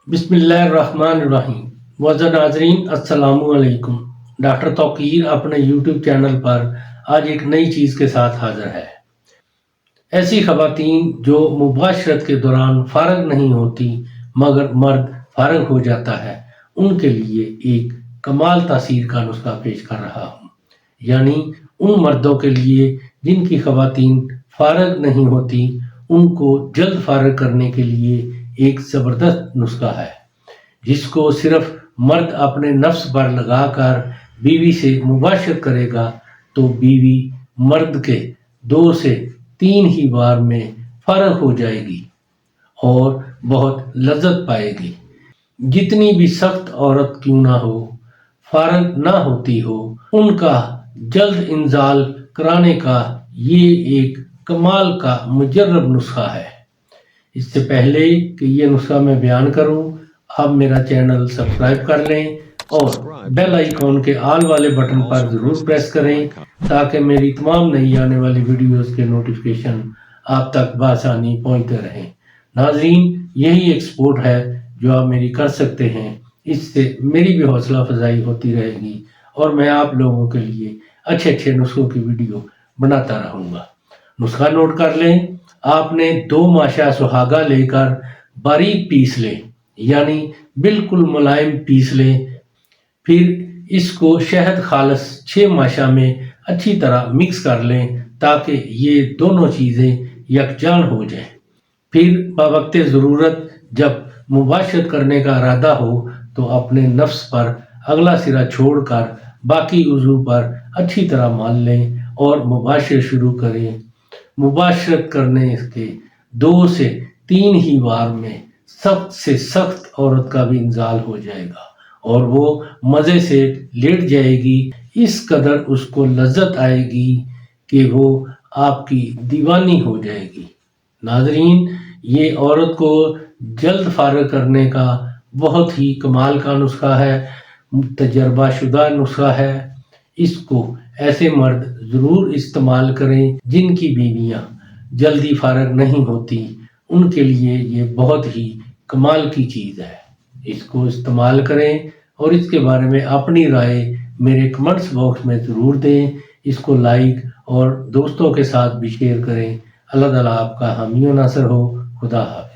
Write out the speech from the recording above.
بسم اللہ الرحمن الرحیم معزز ناظرین السلام علیکم۔ ڈاکٹر توقیر اپنے یوٹیوب چینل پر آج ایک نئی چیز کے ساتھ حاضر ہے۔ ایسی خواتین جو مباشرت کے دوران فارغ نہیں ہوتی مگر مرد فارغ ہو جاتا ہے، ان کے لیے ایک کمال تاثیر کا نسخہ پیش کر رہا ہوں، یعنی ان مردوں کے لیے جن کی خواتین فارغ نہیں ہوتی، ان کو جلد فارغ کرنے کے لیے ایک زبردست نسخہ ہے، جس کو صرف مرد اپنے نفس پر لگا کر بیوی سے مباشرت کرے گا تو بیوی مرد کے 2 سے 3 ہی بار میں فارغ ہو جائے گی اور بہت لذت پائے گی۔ جتنی بھی سخت عورت کیوں نہ ہو، فارغ نہ ہوتی ہو، ان کا جلد انزال کرانے کا یہ ایک کمال کا مجرب نسخہ ہے۔ اس سے پہلے کہ یہ نسخہ میں بیان کروں، آپ میرا چینل سبسکرائب کر لیں اور بیل آئیکن کے آل والے بٹن پر ضرور پریس کریں تاکہ میری تمام نئی آنے والی ویڈیوز کے نوٹیفیکیشن آپ تک بآسانی پہنچتے رہیں۔ ناظرین، یہی ایک سپورٹ ہے جو آپ میری کر سکتے ہیں، اس سے میری بھی حوصلہ افزائی ہوتی رہے گی اور میں آپ لوگوں کے لیے اچھے نسخوں کی ویڈیو بناتا رہوں گا۔ نسخہ نوٹ کر لیں۔ آپ نے 2 ماشا سہاگا لے کر باریک پیس لیں، یعنی بالکل ملائم پیس لیں، پھر اس کو شہد خالص 6 ماشا میں اچھی طرح مکس کر لیں تاکہ یہ دونوں چیزیں یکجان ہو جائیں۔ پھر بوقت ضرورت جب مباشرت کرنے کا ارادہ ہو تو اپنے نفس پر اگلا سرا چھوڑ کر باقی عضو پر اچھی طرح مال لیں اور مباشرت شروع کریں۔ مباشرت کرنے کے 2 سے 3 ہی بار میں سخت سے سخت عورت کا بھی انزال ہو جائے گا اور وہ مزے سے لیٹ جائے گی۔ اس قدر اس کو لذت آئے گی کہ وہ آپ کی دیوانی ہو جائے گی۔ ناظرین، یہ عورت کو جلد فارغ کرنے کا بہت ہی کمال کا نسخہ ہے، تجربہ شدہ نسخہ ہے۔ اس کو ایسے مرد ضرور استعمال کریں جن کی بیویاں جلدی فارغ نہیں ہوتی، ان کے لیے یہ بہت ہی کمال کی چیز ہے۔ اس کو استعمال کریں اور اس کے بارے میں اپنی رائے میرے کمنٹس باکس میں ضرور دیں۔ اس کو لائک اور دوستوں کے ساتھ بھی شیئر کریں۔ اللہ تعالیٰ آپ کا حامی و ناصر ہو۔ خدا حافظ۔